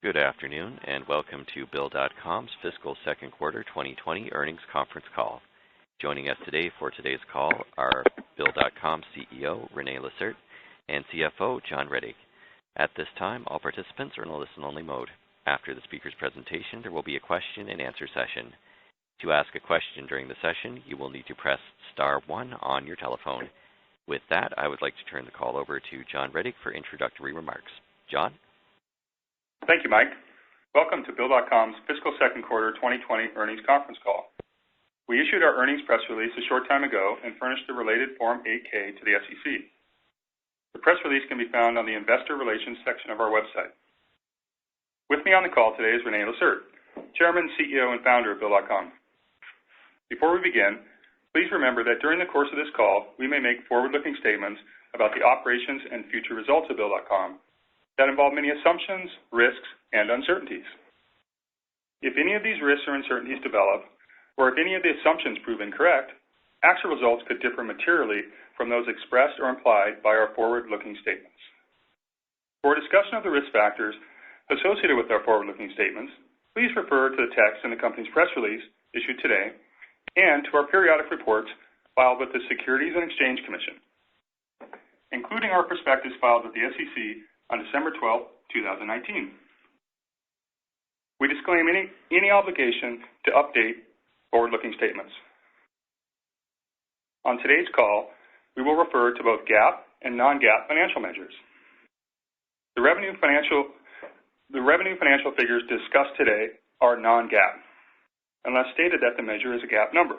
Good afternoon, and welcome to Bill.com's fiscal second quarter 2020 earnings conference call. Joining us today for today's call are Bill.com CEO Rene Lacerte and CFO John Rene. At this time, all participants are in a listen-only mode. After the speaker's presentation, there will be a question-and-answer session. To ask a question during the session, you will need to press star one on your telephone. With that, I would like to turn the call over to John Rene for introductory remarks. John? Thank you, Mike. Welcome to Bill.com's fiscal second quarter 2020 earnings conference call. We issued our earnings press release a short time ago and furnished the related Form 8-K to the SEC. The press release can be found on the Investor Relations section of our website. With me on the call today is Rene Lacerte, Chairman, CEO, and founder of Bill.com. Before we begin, please remember that during the course of this call, we may make forward-looking statements about the operations and future results of Bill.com that involve many assumptions, risks, and uncertainties. If any of these risks or uncertainties develop, or if any of the assumptions prove incorrect, actual results could differ materially from those expressed or implied by our forward-looking statements. For a discussion of the risk factors associated with our forward-looking statements, please refer to the text in the company's press release issued today and to our periodic reports filed with the Securities and Exchange Commission, including our prospectus filed with the SEC on December 12, 2019. We disclaim any obligation to update forward-looking statements. On today's call, we will refer to both GAAP and non-GAAP financial measures. The revenue financial figures discussed today are non-GAAP, unless stated that the measure is a GAAP number.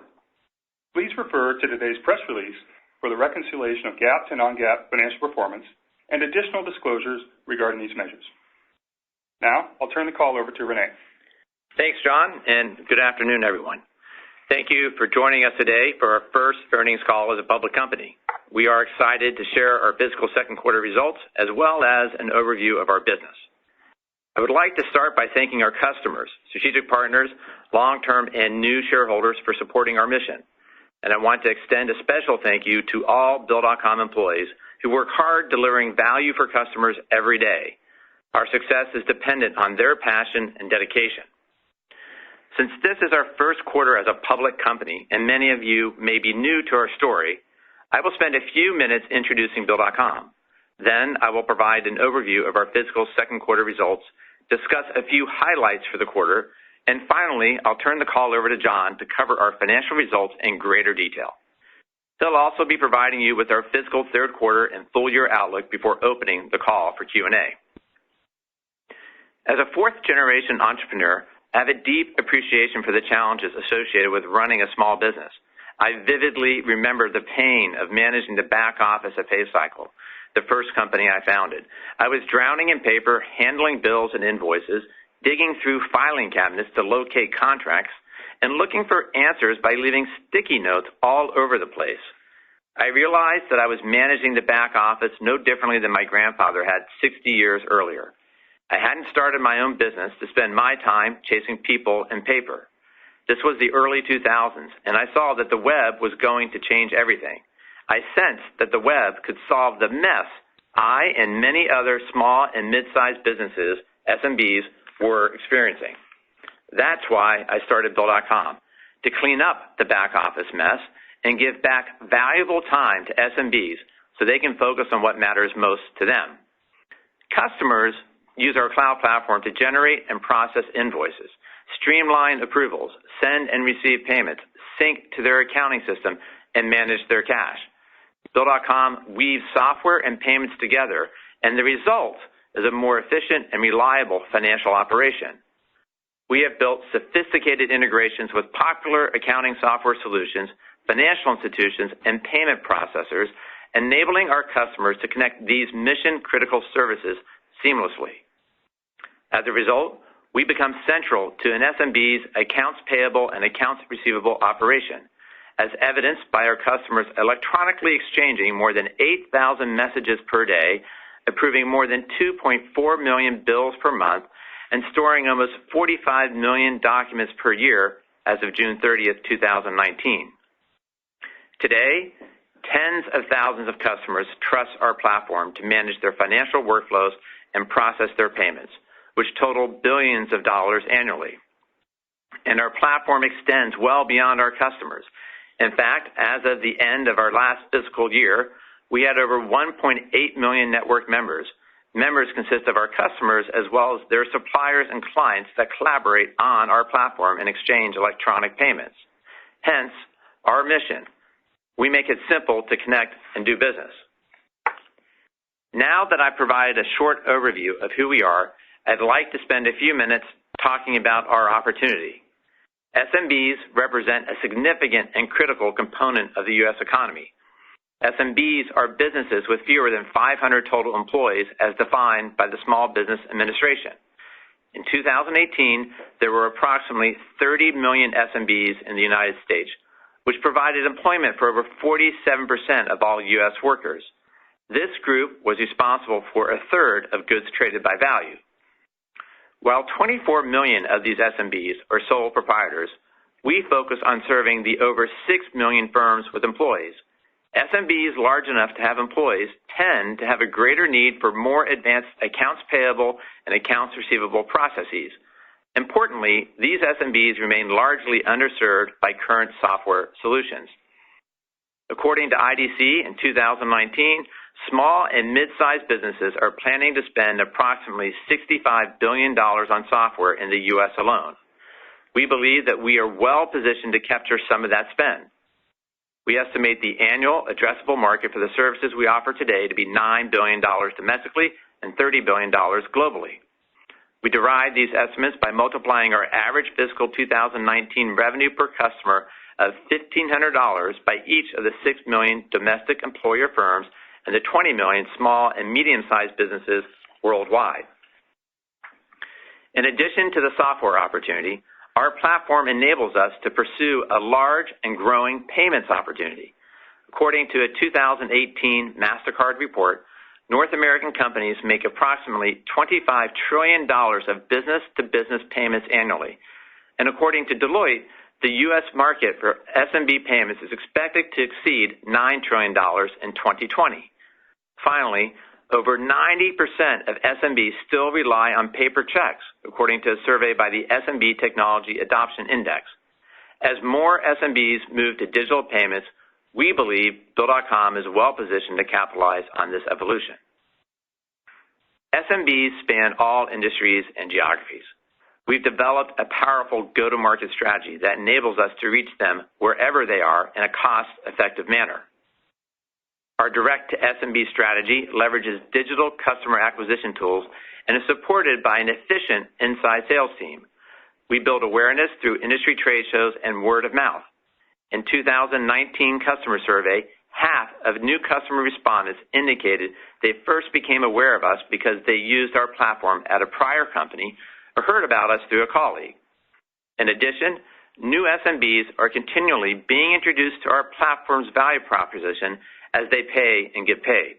Please refer to today's press release for the reconciliation of GAAP to non-GAAP financial performance and additional disclosures regarding these measures. Now, I'll turn the call over to Rene. Thanks, John, and good afternoon, everyone. Thank you for joining us today for our first earnings call as a public company. We are excited to share our fiscal second quarter results as well as an overview of our business. I would like to start by thanking our customers, strategic partners, long-term and new shareholders for supporting our mission. And I want to extend a special thank you to all Bill.com employees who work hard delivering value for customers every day. Our success is dependent on their passion and dedication. Since this is our first quarter as a public company, and many of you may be new to our story, I will spend a few minutes introducing Bill.com. Then I will provide an overview of our fiscal second quarter results, discuss a few highlights for the quarter, and finally, I'll turn the call over to John to cover our financial results in greater detail. He'll also be providing you with our fiscal third quarter and full-year outlook before opening the call for Q&A. As a fourth-generation entrepreneur, I have a deep appreciation for the challenges associated with running a small business. I vividly remember the pain of managing the back office at PayCycle, the first company I founded. I was drowning in paper, handling bills and invoices, digging through filing cabinets to locate contracts, and looking for answers by leaving sticky notes all over the place. I realized that I was managing the back office no differently than my grandfather had 60 years earlier. I hadn't started my own business to spend my time chasing people and paper. This was the early 2000s, and I saw that the web was going to change everything. I sensed that the web could solve the mess I and many other small and mid-sized businesses, SMBs, were experiencing. That's why I started Bill.com, to clean up the back office mess and give back valuable time to SMBs so they can focus on what matters most to them. Customers use our cloud platform to generate and process invoices, streamline approvals, send and receive payments, sync to their accounting system, and manage their cash. Bill.com weaves software and payments together, and the result is a more efficient and reliable financial operation. We have built sophisticated integrations with popular accounting software solutions, financial institutions, and payment processors, enabling our customers to connect these mission-critical services seamlessly. As a result, we become central to an SMB's accounts payable and accounts receivable operation, as evidenced by our customers electronically exchanging more than 8,000 messages per day, approving more than 2.4 million bills per month, and storing almost 45 million documents per year as of June 30th, 2019. Today, tens of thousands of customers trust our platform to manage their financial workflows and process their payments. which total billions of dollars annually. And our platform extends well beyond our customers. In fact, as of the end of our last fiscal year, we had over 1.8 million network members. Members consist of our customers as well as their suppliers and clients that collaborate on our platform and exchange electronic payments. Hence, our mission. We make it simple to connect and do business. Now that I've provided a short overview of who we are, I'd like to spend a few minutes talking about our opportunity. SMBs represent a significant and critical component of the U.S. economy. SMBs are businesses with fewer than 500 total employees as defined by the Small Business Administration. In 2018, there were approximately 30 million SMBs in the United States, which provided employment for over 47% of all U.S. workers. This group was responsible for a third of goods traded by value. While 24 million of these SMBs are sole proprietors, we focus on serving the over 6 million firms with employees. SMBs large enough to have employees tend to have a greater need for more advanced accounts payable and accounts receivable processes. Importantly, these SMBs remain largely underserved by current software solutions. According to IDC, in 2019, small and mid-sized businesses are planning to spend approximately $65 billion on software in the U.S. alone. We believe that we are well positioned to capture some of that spend. We estimate the annual addressable market for the services we offer today to be $9 billion domestically and $30 billion globally. We derive these estimates by multiplying our average fiscal 2019 revenue per customer of $1,500 by each of the 6 million domestic employer firms and the 20 million small and medium-sized businesses worldwide. In addition to the software opportunity, our platform enables us to pursue a large and growing payments opportunity. According to a 2018 MasterCard report, North American companies make approximately $25 trillion of business-to-business payments annually. And according to Deloitte, the U.S. market for SMB payments is expected to exceed $9 trillion in 2020. Finally, over 90% of SMBs still rely on paper checks, according to a survey by the SMB Technology Adoption Index. As more SMBs move to digital payments, we believe Bill.com is well positioned to capitalize on this evolution. SMBs span all industries and geographies. We've developed a powerful go-to-market strategy that enables us to reach them wherever they are in a cost-effective manner. Our direct-to-SMB strategy leverages digital customer acquisition tools and is supported by an efficient inside sales team. We build awareness through industry trade shows and word of mouth. In 2019 customer survey, half of new customer respondents indicated they first became aware of us because they used our platform at a prior company or heard about us through a colleague. In addition, new SMBs are continually being introduced to our platform's value proposition as they pay and get paid.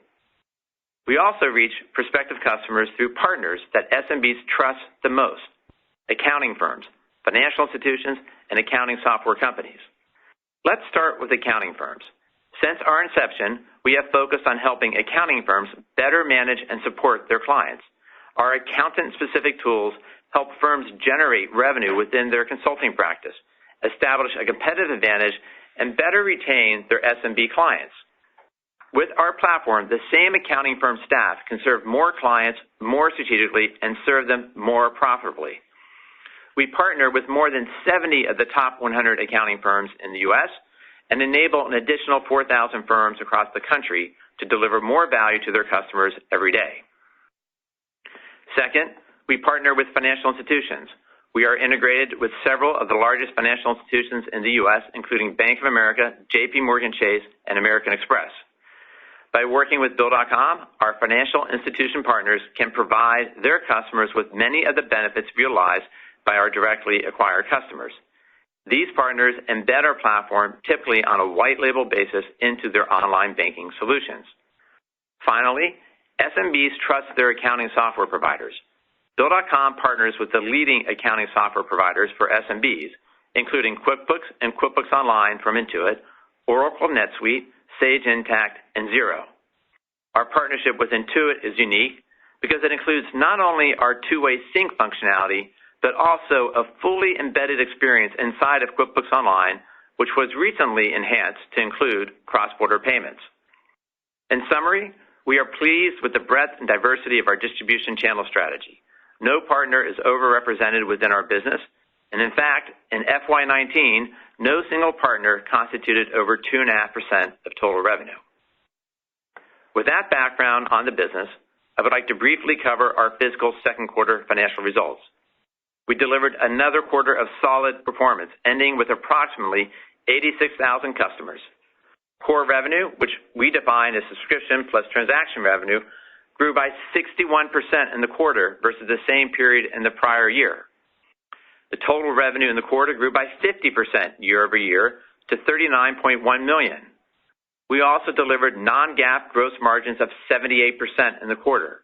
We also reach prospective customers through partners that SMBs trust the most: accounting firms, financial institutions, and accounting software companies. Let's start with accounting firms. Since our inception, we have focused on helping accounting firms better manage and support their clients. Our accountant-specific tools help firms generate revenue within their consulting practice, establish a competitive advantage, and better retain their SMB clients. With our platform, the same accounting firm staff can serve more clients more strategically and serve them more profitably. We partner with more than 70 of the top 100 accounting firms in the U.S. and enable an additional 4,000 firms across the country to deliver more value to their customers every day. Second, we partner with financial institutions. We are integrated with several of the largest financial institutions in the U.S., including Bank of America, J.P. Morgan Chase, and American Express. By working with Bill.com, our financial institution partners can provide their customers with many of the benefits realized by our directly acquired customers. These partners embed our platform typically on a white label basis into their online banking solutions. Finally, SMBs trust their accounting software providers. Bill.com partners with the leading accounting software providers for SMBs, including QuickBooks and QuickBooks Online from Intuit, Oracle NetSuite, Sage Intacct, and Xero. Our partnership with Intuit is unique because it includes not only our two-way sync functionality, but also a fully embedded experience inside of QuickBooks Online, which was recently enhanced to include cross-border payments. In summary, we are pleased with the breadth and diversity of our distribution channel strategy. No partner is overrepresented within our business, and in fact, in FY19, no single partner constituted over 2.5% of total revenue. With that background on the business, I would like to briefly cover our fiscal second quarter financial results. We delivered another quarter of solid performance, ending with approximately 86,000 customers. Core revenue, which we define as subscription plus transaction revenue, grew by 61% in the quarter versus the same period in the prior year. The total revenue in the quarter grew by 50% year over year to $39.1 million. We also delivered non-GAAP gross margins of 78% in the quarter.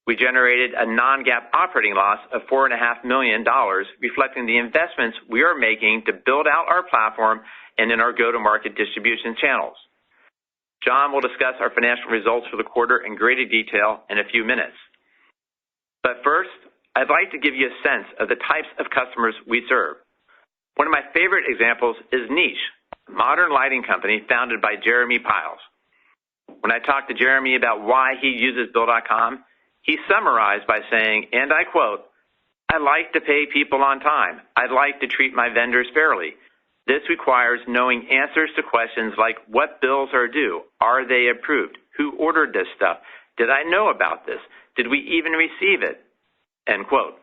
We generated a non-GAAP operating loss of $4.5 million, reflecting the investments we are making to build out our platform and in our go-to-market distribution channels. John will discuss our financial results for the quarter in greater detail in a few minutes. But first, I'd like to give you a sense of the types of customers we serve. One of my favorite examples is Niche, a modern lighting company founded by Jeremy Piles. When I talked to Jeremy about why he uses Bill.com, he summarized by saying, and I quote, "I like to pay people on time. I like to treat my vendors fairly. This requires knowing answers to questions like what bills are due, are they approved, who ordered this stuff, did I know about this, did we even receive it?" End quote.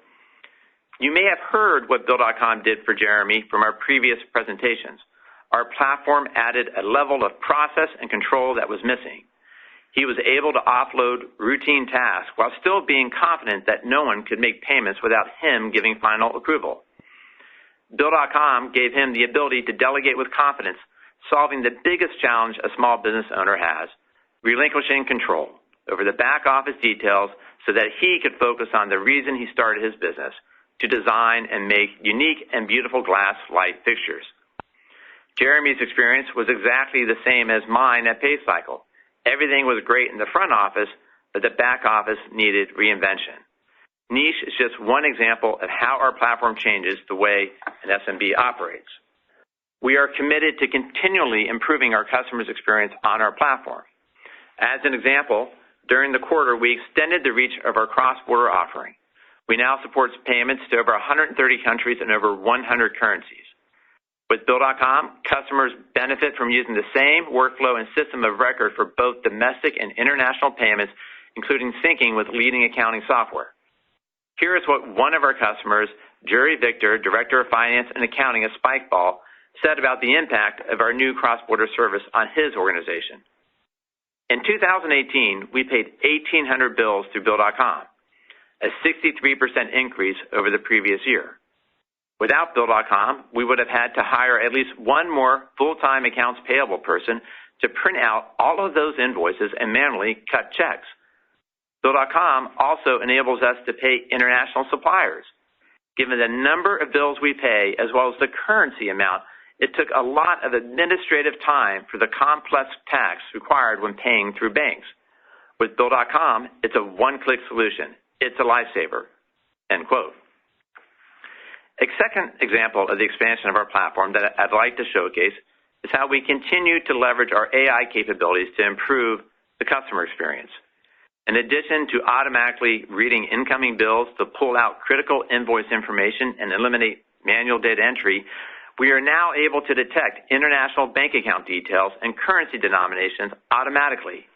You may have heard what Bill.com did for Jeremy from our previous presentations. Our platform added a level of process and control that was missing. He was able to offload routine tasks while still being confident that no one could make payments without him giving final approval. Bill.com gave him the ability to delegate with confidence, solving the biggest challenge a small business owner has, relinquishing control over the back office details so that he could focus on the reason he started his business, to design and make unique and beautiful glass light fixtures. Jeremy's experience was exactly the same as mine at PayCycle. Everything was great in the front office, but the back office needed reinvention. Niche is just one example of how our platform changes the way an SMB operates. We are committed to continually improving our customers' experience on our platform. As an example, during the quarter, we extended the reach of our cross-border offering. We now support payments to over 130 countries and over 100 currencies. With Bill.com, customers benefit from using the same workflow and system of record for both domestic and international payments, including syncing with leading accounting software. Here is what one of our customers, Jerry Victor, Director of Finance and Accounting at Spikeball, said about the impact of our new cross-border service on his organization. In 2018, we paid 1,800 bills through Bill.com, a 63% increase over the previous year. Without Bill.com, we would have had to hire at least one more full-time accounts payable person to print out all of those invoices and manually cut checks. Bill.com also enables us to pay international suppliers. Given the number of bills we pay as well as the currency amount, it took a lot of administrative time for the complex tasks required when paying through banks. With Bill.com, it's a one-click solution. It's a lifesaver. End quote. A second example of the expansion of our platform that I'd like to showcase is how we continue to leverage our AI capabilities to improve the customer experience. In addition to automatically reading incoming bills to pull out critical invoice information and eliminate manual data entry, we are now able to detect international bank account details and currency denominations automatically.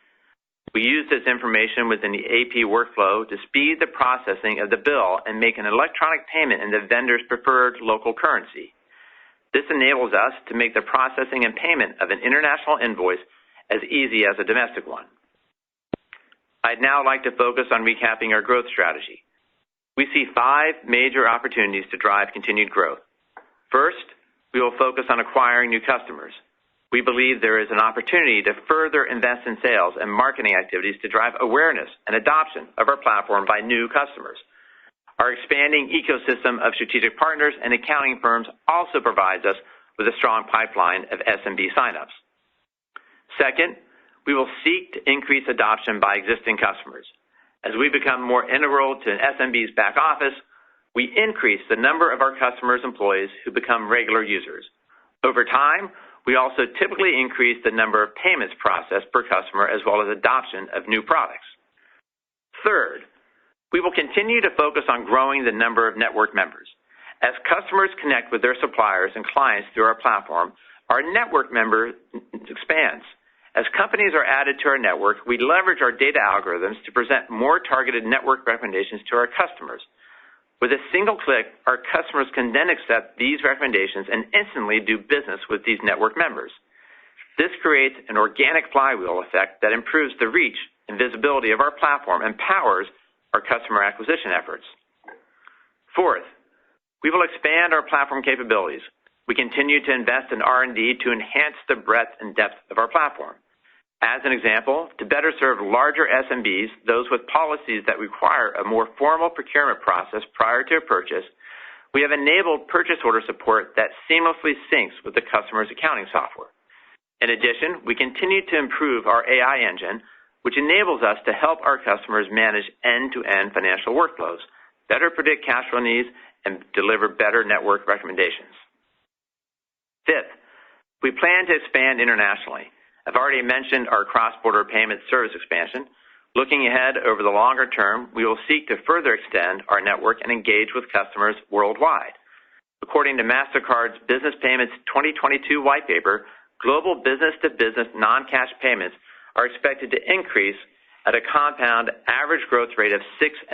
We use this information within the AP workflow to speed the processing of the bill and make an electronic payment in the vendor's preferred local currency. This enables us to make the processing and payment of an international invoice as easy as a domestic one. I'd now like to focus on recapping our growth strategy. We see 5 major opportunities to drive continued growth. First, we will focus on acquiring new customers. We believe there is an opportunity to further invest in sales and marketing activities to drive awareness and adoption of our platform by new customers. Our expanding ecosystem of strategic partners and accounting firms also provides us with a strong pipeline of SMB signups. Second, we will seek to increase adoption by existing customers. As we become more integral to an SMB's back office, we increase the number of our customers' employees who become regular users. Over time, we also typically increase the number of payments processed per customer as well as adoption of new products. Third, we will continue to focus on growing the number of network members. As customers connect with their suppliers and clients through our platform, our network member expands. As companies are added to our network, we leverage our data algorithms to present more targeted network recommendations to our customers. With a single click, our customers can then accept these recommendations and instantly do business with these network members. This creates an organic flywheel effect that improves the reach and visibility of our platform and powers our customer acquisition efforts. Fourth, we will expand our platform capabilities. We continue to invest in R&D to enhance the breadth and depth of our platform. As an example, to better serve larger SMBs, those with policies that require a more formal procurement process prior to a purchase, we have enabled purchase order support that seamlessly syncs with the customer's accounting software. In addition, we continue to improve our AI engine, which enables us to help our customers manage end-to-end financial workflows, better predict cash flow needs, and deliver better network recommendations. Fifth, we plan to expand internationally. I've already mentioned our cross-border payment service expansion. Looking ahead over the longer term, we will seek to further extend our network and engage with customers worldwide. According to MasterCard's Business Payments 2022 white paper, global business-to-business non-cash payments are expected to increase at a compound average growth rate of 6.5%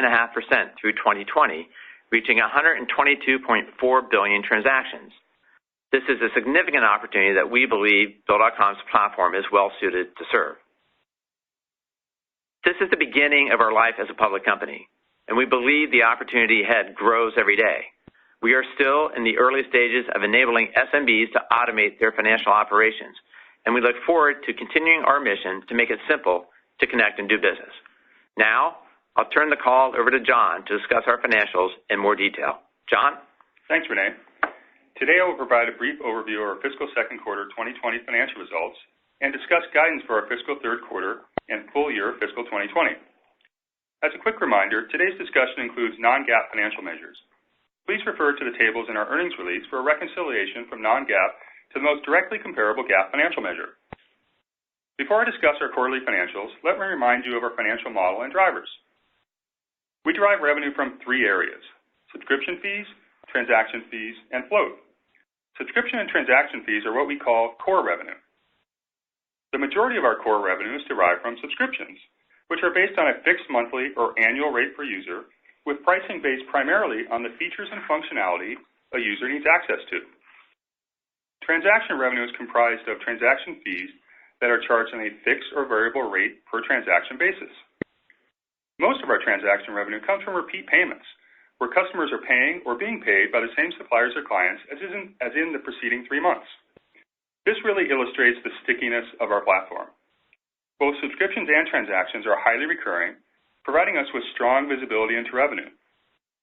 through 2020, reaching 122.4 billion transactions. This is a significant opportunity that we believe Bill.com's platform is well suited to serve. This is the beginning of our life as a public company, and we believe the opportunity ahead grows every day. We are still in the early stages of enabling SMBs to automate their financial operations, and we look forward to continuing our mission to make it simple to connect and do business. Now, I'll turn the call over to John to discuss our financials in more detail. John? Thanks, Rene. Today, I will provide a brief overview of our fiscal second quarter 2020 financial results and discuss guidance for our fiscal third quarter and full year fiscal 2020. As a quick reminder, today's discussion includes non-GAAP financial measures. Please refer to the tables in our earnings release for a reconciliation from non-GAAP to the most directly comparable GAAP financial measure. Before I discuss our quarterly financials, let me remind you of our financial model and drivers. We derive revenue from three areas: subscription fees, transaction fees, and float. Subscription and transaction fees are what we call core revenue. The majority of our core revenue is derived from subscriptions, which are based on a fixed monthly or annual rate per user, with pricing based primarily on the features and functionality a user needs access to. Transaction revenue is comprised of transaction fees that are charged on a fixed or variable rate per transaction basis. Most of our transaction revenue comes from repeat payments, where customers are paying or being paid by the same suppliers or clients as in the preceding 3 months. This really illustrates the stickiness of our platform. Both subscriptions and transactions are highly recurring, providing us with strong visibility into revenue.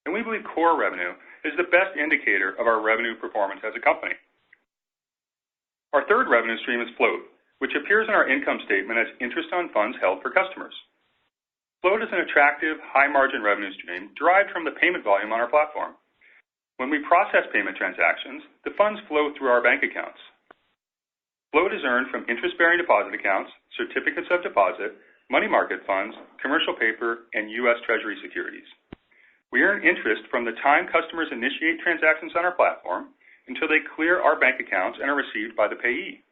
And we believe core revenue is the best indicator of our revenue performance as a company. Our third revenue stream is float, which appears in our income statement as interest on funds held for customers. Float is an attractive, high-margin revenue stream derived from the payment volume on our platform. When we process payment transactions, the funds flow through our bank accounts. Float is earned from interest-bearing deposit accounts, certificates of deposit, money market funds, commercial paper, and U.S. Treasury securities. We earn interest from the time customers initiate transactions on our platform until they clear our bank accounts and are received by the payee.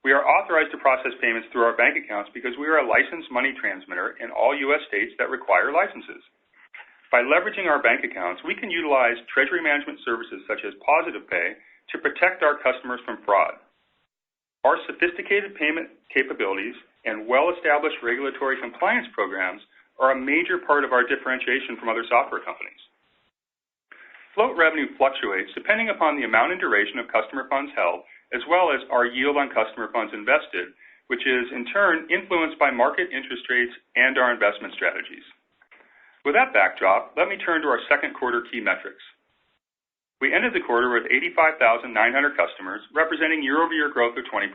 We are authorized to process payments through our bank accounts because we are a licensed money transmitter in all U.S. states that require licenses. By leveraging our bank accounts, we can utilize treasury management services such as Positive Pay to protect our customers from fraud. Our sophisticated payment capabilities and well-established regulatory compliance programs are a major part of our differentiation from other software companies. Float revenue fluctuates depending upon the amount and duration of customer funds held, as well as our yield on customer funds invested, which is in turn influenced by market interest rates and our investment strategies. With that backdrop, let me turn to our second quarter key metrics. We ended the quarter with 85,900 customers, representing year-over-year growth of 20%.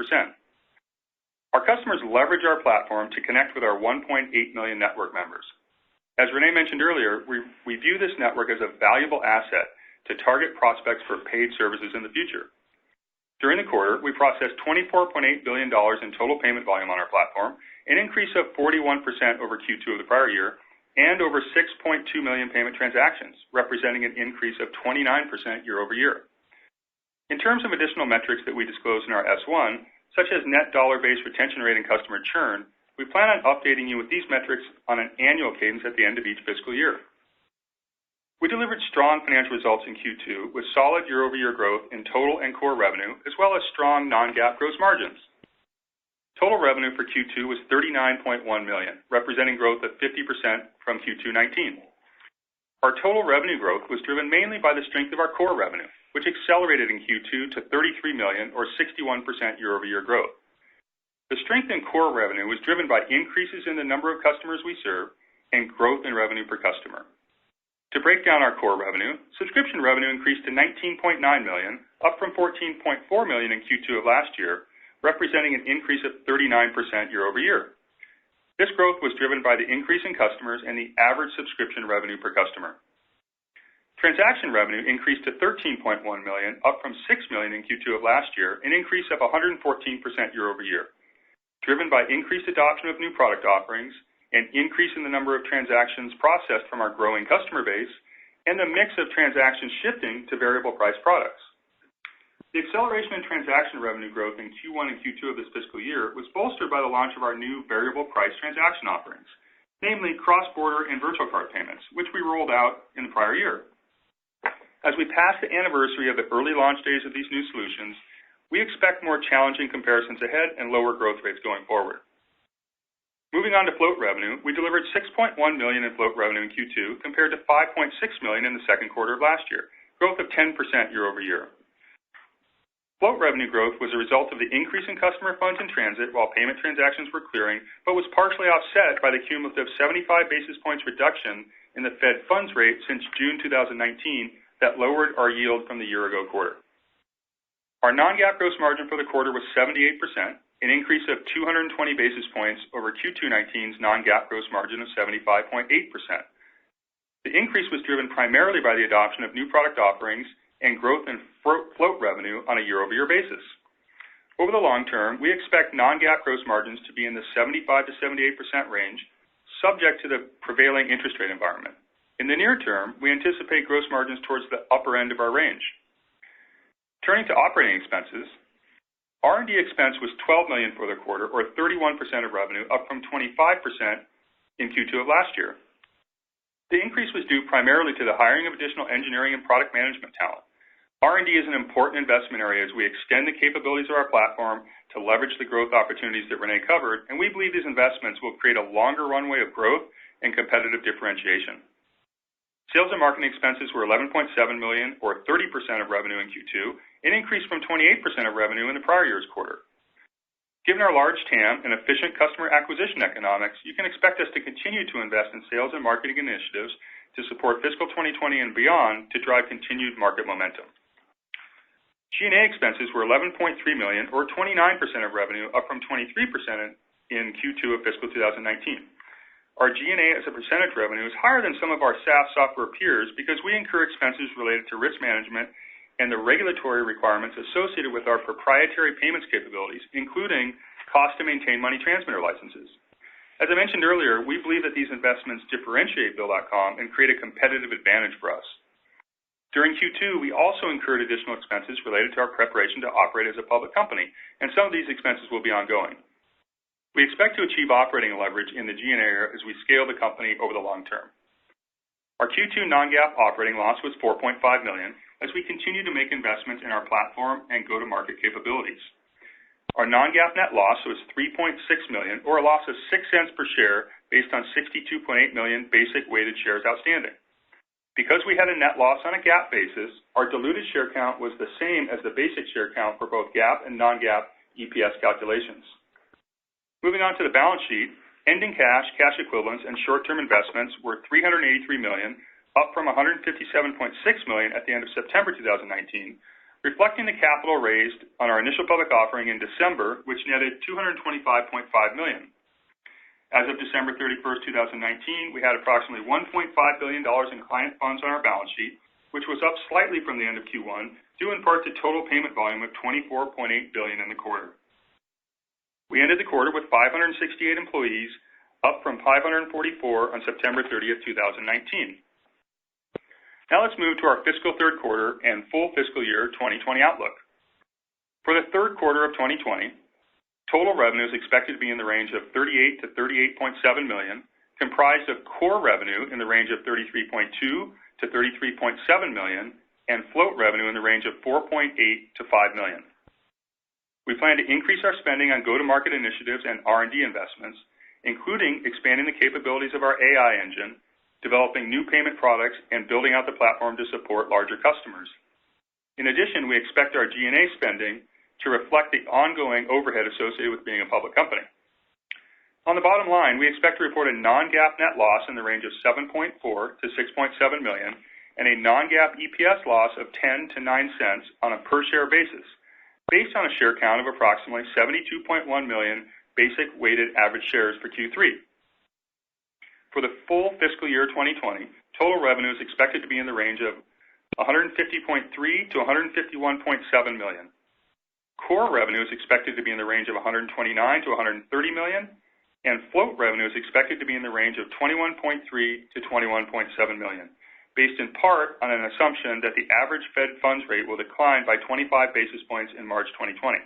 Our customers leverage our platform to connect with our 1.8 million network members. As Rene mentioned earlier, we view this network as a valuable asset to target prospects for paid services in the future. During the quarter, we processed $24.8 billion in total payment volume on our platform, an increase of 41% over Q2 of the prior year, and over 6.2 million payment transactions, representing an increase of 29% year over year. In terms of additional metrics that we disclose in our S1, such as net dollar-based retention rate and customer churn, we plan on updating you with these metrics on an annual cadence at the end of each fiscal year. We delivered strong financial results in Q2 with solid year-over-year growth in total and core revenue, as well as strong non-GAAP gross margins. Total revenue for Q2 was $39.1 million, representing growth of 50% from Q2 19. Our total revenue growth was driven mainly by the strength of our core revenue, which accelerated in Q2 to $33 million or 61% year-over-year growth. The strength in core revenue was driven by increases in the number of customers we serve and growth in revenue per customer. To break down our core revenue, subscription revenue increased to $19.9 million, up from $14.4 million in Q2 of last year, representing an increase of 39% year-over-year. This growth was driven by the increase in customers and the average subscription revenue per customer. Transaction revenue increased to $13.1 million, up from $6 million in Q2 of last year, an increase of 114% year-over-year, driven by increased adoption of new product offerings, an increase in the number of transactions processed from our growing customer base, and the mix of transactions shifting to variable price products. The acceleration in transaction revenue growth in Q1 and Q2 of this fiscal year was bolstered by the launch of our new variable price transaction offerings, namely cross-border and virtual card payments, which we rolled out in the prior year. As we pass the anniversary of the early launch days of these new solutions, we expect more challenging comparisons ahead and lower growth rates going forward. Moving on to float revenue, we delivered $6.1 million in float revenue in Q2 compared to $5.6 million in the second quarter of last year, growth of 10% year-over-year. Float revenue growth was a result of the increase in customer funds in transit while payment transactions were clearing, but was partially offset by the cumulative 75 basis points reduction in the Fed funds rate since June 2019 that lowered our yield from the year-ago quarter. Our non-GAAP gross margin for the quarter was 78%, an increase of 220 basis points over Q2 19's non-GAAP gross margin of 75.8%. The increase was driven primarily by the adoption of new product offerings and growth in float revenue on a year-over-year basis. Over the long term, we expect non-GAAP gross margins to be in the 75 to 78% range, subject to the prevailing interest rate environment. In the near term, we anticipate gross margins towards the upper end of our range. Turning to operating expenses, R&D expense was $12 million for the quarter, or 31% of revenue, up from 25% in Q2 of last year. The increase was due primarily to the hiring of additional engineering and product management talent. R&D is an important investment area as we extend the capabilities of our platform to leverage the growth opportunities that Rene covered, and we believe these investments will create a longer runway of growth and competitive differentiation. Sales and marketing expenses were $11.7 million, or 30% of revenue in Q2, an increase from 28% of revenue in the prior year's quarter. Given our large TAM and efficient customer acquisition economics, you can expect us to continue to invest in sales and marketing initiatives to support fiscal 2020 and beyond to drive continued market momentum. G&A expenses were $11.3 million, or 29% of revenue, up from 23% in Q2 of fiscal 2019. Our G&A as a percentage of revenue is higher than some of our SaaS software peers because we incur expenses related to risk management and the regulatory requirements associated with our proprietary payments capabilities, including cost to maintain money transmitter licenses. As I mentioned earlier, we believe that these investments differentiate Bill.com and create a competitive advantage for us. During Q2, we also incurred additional expenses related to our preparation to operate as a public company, and some of these expenses will be ongoing. We expect to achieve operating leverage in the G&A area as we scale the company over the long term. Our Q2 non-GAAP operating loss was $4.5 million as we continue to make investments in our platform and go-to-market capabilities. Our non-GAAP net loss was $3.6 million, or a loss of 6 cents per share based on 62.8 million basic weighted shares outstanding. Because we had a net loss on a GAAP basis, our diluted share count was the same as the basic share count for both GAAP and non-GAAP EPS calculations. Moving on to the balance sheet, ending cash, cash equivalents, and short-term investments were $383 million, up from $157.6 million at the end of September 2019, reflecting the capital raised on our initial public offering in December, which netted $225.5 million. As of December 31st, 2019, we had approximately $1.5 billion in client funds on our balance sheet, which was up slightly from the end of Q1, due in part to total payment volume of $24.8 billion in the quarter. We ended the quarter with 568 employees, up from 544 on September 30th, 2019. Now let's move to our fiscal third quarter and full fiscal year 2020 outlook. For the third quarter of 2020, total revenue is expected to be in the range of $38 to $38.7 million, comprised of core revenue in the range of $33.2 to $33.7 million, and float revenue in the range of $4.8 to $5 million. We plan to increase our spending on go-to-market initiatives and R&D investments, including expanding the capabilities of our AI engine, developing new payment products, and building out the platform to support larger customers. In addition, we expect our G&A spending to reflect the ongoing overhead associated with being a public company. On the bottom line, we expect to report a non-GAAP net loss in the range of $7.4 to $6.7 million and a non-GAAP EPS loss of 10 to 9 cents on a per-share basis, based on a share count of approximately 72.1 million basic weighted average shares for Q3. For the full fiscal year 2020, total revenue is expected to be in the range of $150.3 to $151.7 million. Core revenue is expected to be in the range of $129 to $130 million, and float revenue is expected to be in the range of $21.3 to $21.7 million, based in part on an assumption that the average Fed funds rate will decline by 25 basis points in March 2020.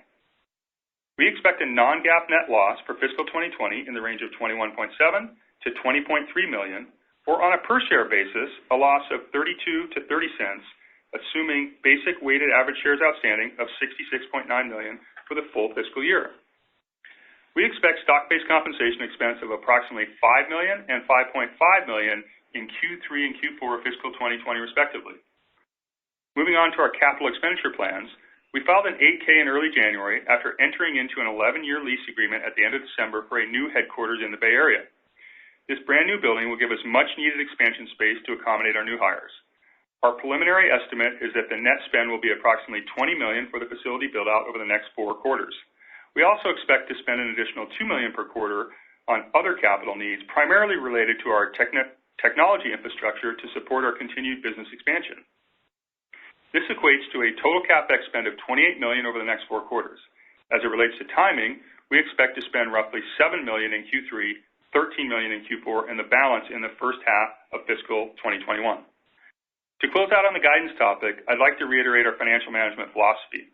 We expect a non-GAAP net loss for fiscal 2020 in the range of $21.7 to $20.3 million, or on a per-share basis, a loss of 32 to 30 cents, assuming basic weighted average shares outstanding of 66.9 million for the full fiscal year. We expect stock-based compensation expense of approximately $5 million and $5.5 million in Q3 and Q4 fiscal 2020, respectively. Moving on to our capital expenditure plans, we filed an 8K in early January after entering into an 11-year lease agreement at the end of December for a new headquarters in the Bay Area. This brand new building will give us much-needed expansion space to accommodate our new hires. Our preliminary estimate is that the net spend will be approximately $20 million for the facility build-out over the next 4 quarters. We also expect to spend an additional $2 million per quarter on other capital needs, primarily related to our technology infrastructure to support our continued business expansion. This equates to a total CapEx spend of $28 million over the next 4 quarters. As it relates to timing, we expect to spend roughly $7 million in Q3, $13 million in Q4, and the balance in the first half of fiscal 2021. To close out on the guidance topic, I'd like to reiterate our financial management philosophy.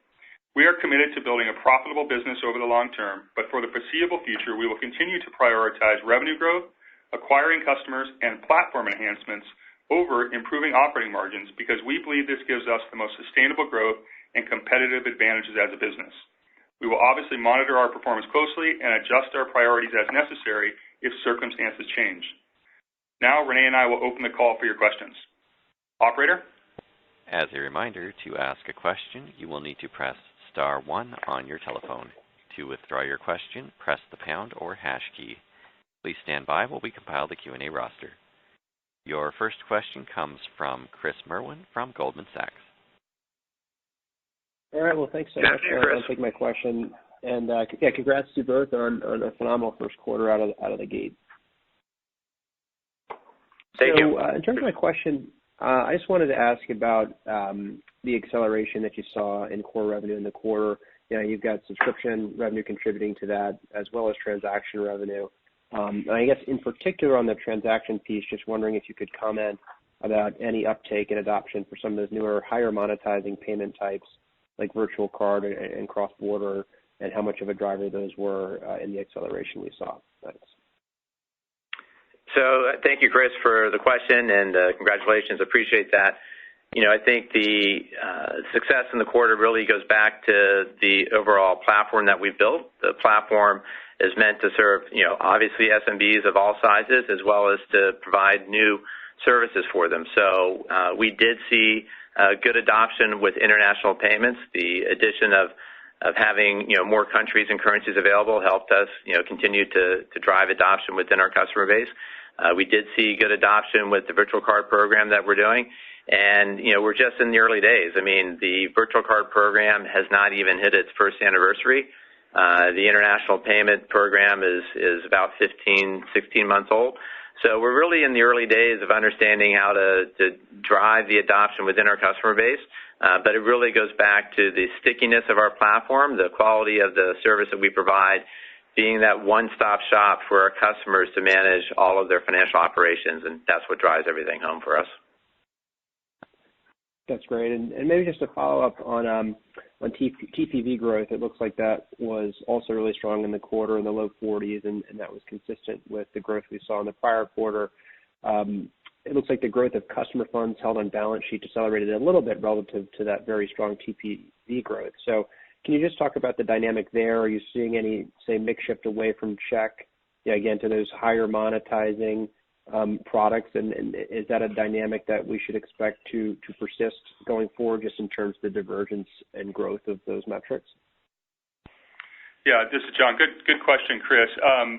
We are committed to building a profitable business over the long term, but for the foreseeable future, we will continue to prioritize revenue growth, acquiring customers, and platform enhancements over improving operating margins because we believe this gives us the most sustainable growth and competitive advantages as a business. We will obviously monitor our performance closely and adjust our priorities as necessary if circumstances change. Now, Rene and I will open the call for your questions. Operator? As a reminder, to ask a question, you will need to press *1 on your telephone. To withdraw your question, press the pound or hash key. Please stand by while we compile the Q&A roster. Your first question comes from Chris Merwin from Goldman Sachs. All right, well, thanks so much for taking my question. And congrats to both on a phenomenal first quarter out of the gate. Thank you. In terms of my question, I just wanted to ask about the acceleration that you saw in core revenue in the quarter. You know, you've got subscription revenue contributing to that, as well as transaction revenue. And I guess in particular on the transaction piece, just wondering if you could comment about any uptake and adoption for some of those newer, higher monetizing payment types like virtual card and cross-border, and how much of a driver those were in the acceleration we saw. Thanks. So thank you, Chris, for the question, and congratulations. Appreciate that. You know, I think the success in the quarter really goes back to the overall platform that we built. The platform is meant to serve, you know, obviously SMBs of all sizes, as well as to provide new services for them. So we did see good adoption with international payments. The addition of having, you know, more countries and currencies available helped us, you know, continue to drive adoption within our customer base. We did see good adoption with the virtual card program that we're doing. And, you know, we're just in the early days. I mean, the virtual card program has not even hit its first anniversary. The international payment program is about 15, 16 months old. So we're really in the early days of understanding how to drive the adoption within our customer base. But it really goes back to the stickiness of our platform, the quality of the service that we provide, being that one-stop shop for our customers to manage all of their financial operations, and that's what drives everything home for us. That's great. And maybe just to follow up on TPV growth, it looks like that was also really strong in the quarter in the low 40s, and that was consistent with the growth we saw in the prior quarter. It looks like the growth of customer funds held on balance sheet decelerated a little bit relative to that very strong TPV growth. So can you just talk about the dynamic there? Are you seeing any, say, mix shift away from check, again, to those higher monetizing products? And is that a dynamic that we should expect to persist going forward, just in terms of the divergence and growth of those metrics? Yeah, this is John. Good question, Chris.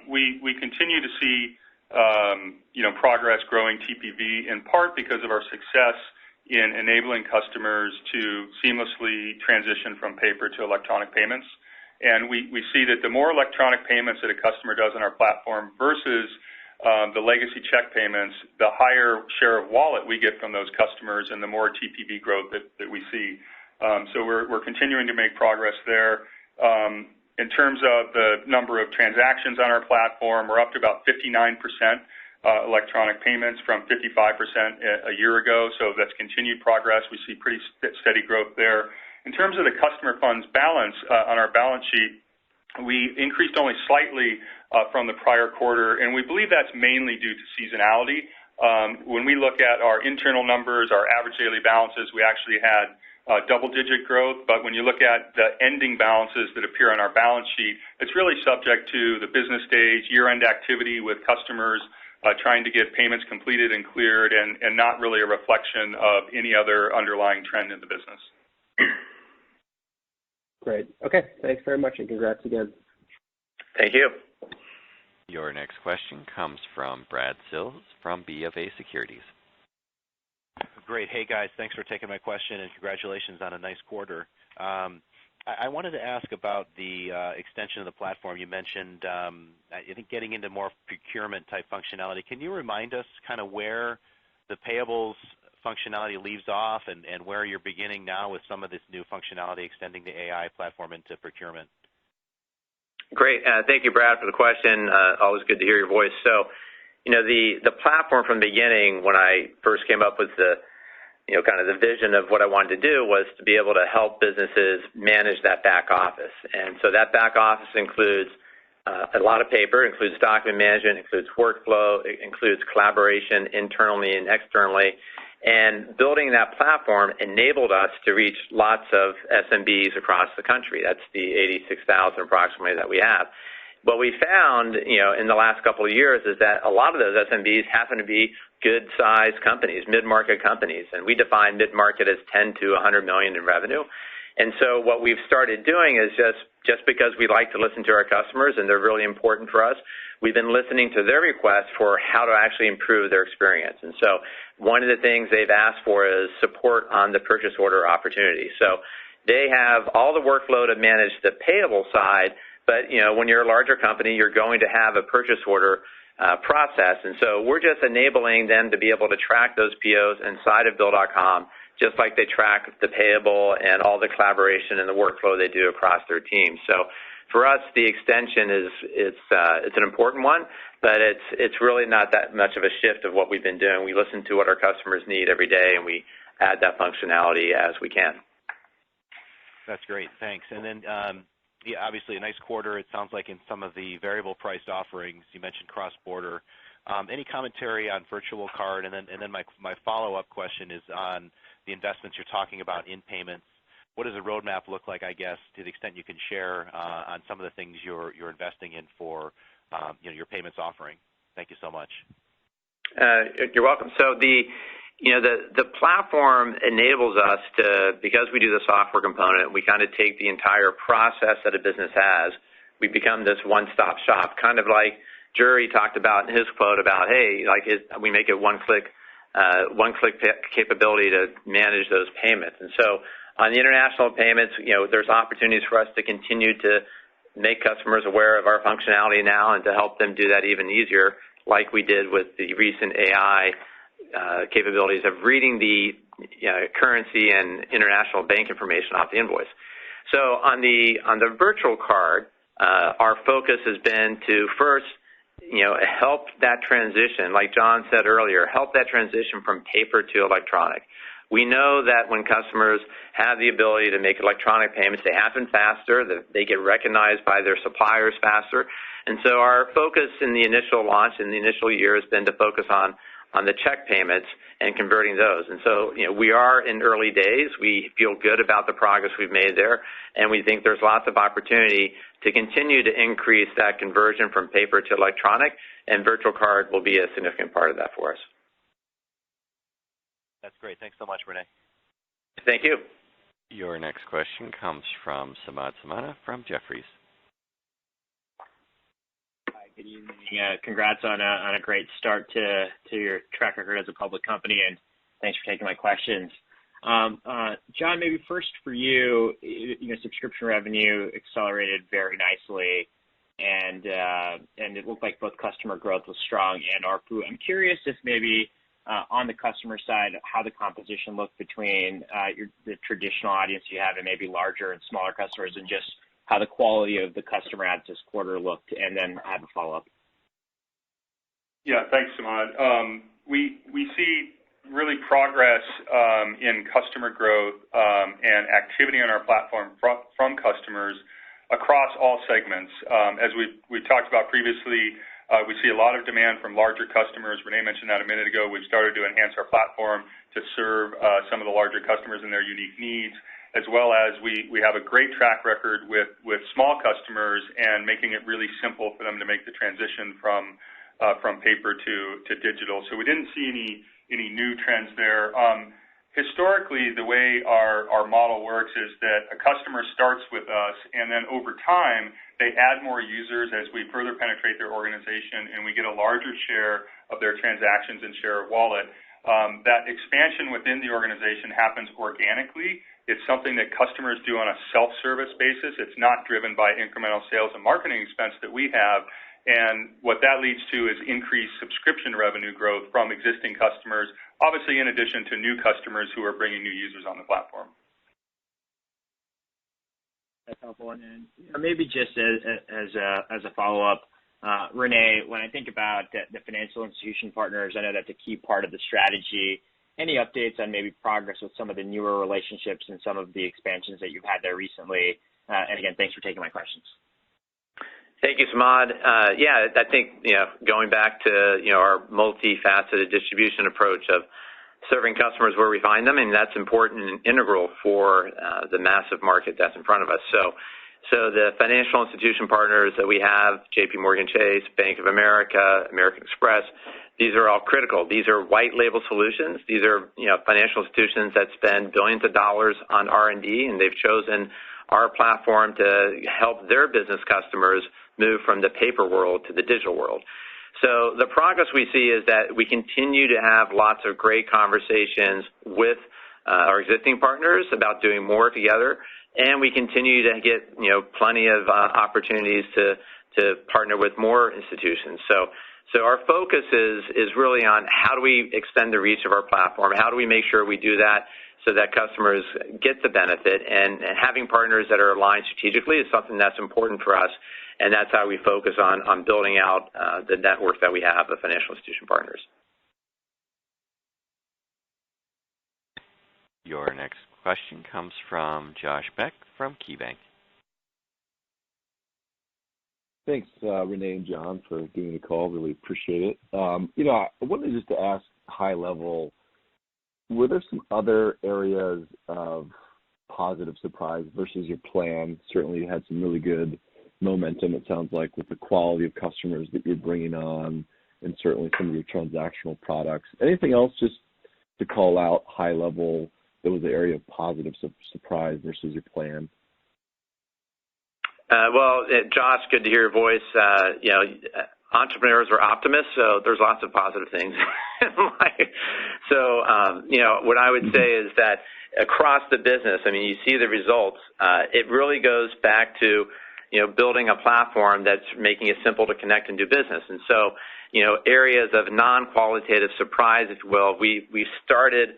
We continue to see progress growing TPV, in part because of our success in enabling customers to seamlessly transition from paper to electronic payments. And we see that the more electronic payments that a customer does on our platform versus the legacy check payments, the higher share of wallet we get from those customers and the more TPV growth that we see. So we're continuing to make progress there. In terms of the number of transactions on our platform, we're up to about 59% electronic payments from 55% a year ago. So that's continued progress. We see pretty steady growth there. In terms of the customer funds balance on our balance sheet, we increased only slightly from the prior quarter, and we believe that's mainly due to seasonality. When we look at our internal numbers, our average daily balances, we actually had double-digit growth, but when you look at the ending balances that appear on our balance sheet, it's really subject to the business days, year-end activity with customers trying to get payments completed and cleared, and not really a reflection of any other underlying trend in the business. Great. Okay, thanks very much, and congrats again. Thank you. Your next question comes from Brad Sills from BofA Securities. Great. Hey, guys. Thanks for taking my question, and congratulations on a nice quarter. I wanted to ask about the extension of the platform. You mentioned, I think, getting into more procurement-type functionality. Can you remind us kind of where the payables functionality leaves off and where you're beginning now with some of this new functionality extending the AI platform into procurement? Great. Thank you, Brad, for the question. Always good to hear your voice. So, the platform from the beginning, when I first came up with the kind of the vision of what I wanted to do, was to be able to help businesses manage that back office. And so that back office includes a lot of paper, includes document management, includes workflow, it includes collaboration internally and externally. And building that platform enabled us to reach lots of SMBs across the country. That's the 86,000 approximately that we have. What we found, in the last couple of years is that a lot of those SMBs happen to be good-sized companies, mid-market companies, and we define mid-market as 10 to 100 million in revenue. And so what we've started doing is just because we like to listen to our customers and they're really important for us, we've been listening to their requests for how to actually improve their experience. And so one of the things they've asked for is support on the purchase order opportunity. So they have all the workflow to manage the payable side, but when you're a larger company, you're going to have a purchase order process. And so we're just enabling them to be able to track those POs inside of Bill.com, just like they track the payable and all the collaboration and the workflow they do across their team. So for us, the extension it's an important one, but it's really not that much of a shift of what we've been doing. We listen to what our customers need every day, and we add that functionality as we can. That's great. Thanks. And then, obviously a nice quarter. It sounds like in some of the variable priced offerings, you mentioned cross-border. Any commentary on virtual card? And then my follow-up question is on the investments you're talking about in payments. What does the roadmap look like, I guess, to the extent you can share on some of the things you're investing in for your payments offering? Thank you so much. You're welcome. So the platform enables us to, because we do the software component, we kind of take the entire process that a business has. We become this one-stop shop, kind of like Jury talked about in his quote about, hey, we make it one-click capability to manage those payments. And so on the international payments, there's opportunities for us to continue to make customers aware of our functionality now and to help them do that even easier, like we did with the recent AI capabilities of reading the currency and international bank information off the invoice. So on the virtual card, our focus has been to first, help that transition, like John said earlier, help that transition from paper to electronic. We know that when customers have the ability to make electronic payments, they happen faster, they get recognized by their suppliers faster. And so our focus in the initial launch, in the initial year, has been to focus on the check payments and converting those. And so, we are in early days. We feel good about the progress we've made there, and we think there's lots of opportunity to continue to increase that conversion from paper to electronic, and virtual card will be a significant part of that for us. That's great. Thanks so much, Rene. Thank you. Your next question comes from Samad Samana from Jefferies. Hi, good evening. Congrats on a great start to your track record as a public company, and thanks for taking my questions. John, maybe first for you, subscription revenue accelerated very nicely, and it looked like both customer growth was strong and ARPU. I'm curious if maybe on the customer side, how the composition looked between the traditional audience you have and maybe larger and smaller customers, and just how the quality of the customer adds this quarter looked, and then I have a follow-up. Yeah, thanks, Samad. We see really progress in customer growth and activity on our platform from customers across all segments. As we talked about previously, we see a lot of demand from larger customers. Rene mentioned that a minute ago. We've started to enhance our platform to serve some of the larger customers and their unique needs, as well as we have a great track record with small customers and making it really simple for them to make the transition from paper to digital. So we didn't see any new trends there. Historically, the way our model works is that a customer starts with us, and then over time, they add more users as we further penetrate their organization, and we get a larger share of their transactions and share of wallet. That expansion within the organization happens organically. It's something that customers do on a self-service basis. It's not driven by incremental sales and marketing expense that we have. And what that leads to is increased subscription revenue growth from existing customers, obviously in addition to new customers who are bringing new users on the platform. That's helpful. And then maybe just as a follow-up, Rene, when I think about the financial institution partners, I know that's a key part of the strategy. Any updates on maybe progress with some of the newer relationships and some of the expansions that you've had there recently? And again, thanks for taking my questions. Thank you, Samad. I think, going back to, our multifaceted distribution approach of serving customers where we find them, and that's important and integral for the massive market that's in front of us. So the financial institution partners that we have, JP Morgan Chase, Bank of America, American Express, these are all critical. These are white label solutions. These are, financial institutions that spend billions of dollars on R&D, and they've chosen our platform to help their business customers move from the paper world to the digital world. So the progress we see is that we continue to have lots of great conversations with our existing partners about doing more together, and we continue to get, plenty of opportunities to partner with more institutions. So our focus is really on how do we extend the reach of our platform? How do we make sure we do that so that customers get the benefit? And having partners that are aligned strategically is something that's important for us, and that's how we focus on building out the network that we have of financial institution partners. Your next question comes from Josh Beck from KeyBanc. Thanks, Rene and John, for doing the call. Really appreciate it. I wanted just to ask high level, were there some other areas of positive surprise versus your plan? Certainly you had some really good momentum, it sounds like, with the quality of customers that you're bringing on, and certainly some of your transactional products. Anything else just to call out high level that was the area of positive surprise versus your plan? Josh, good to hear your voice. Entrepreneurs are optimists, so there's lots of positive things in life. So, what I would say is that across the business, you see the results. It really goes back to, building a platform that's making it simple to connect and do business. And so, areas of non-qualitative surprise, if you will, we started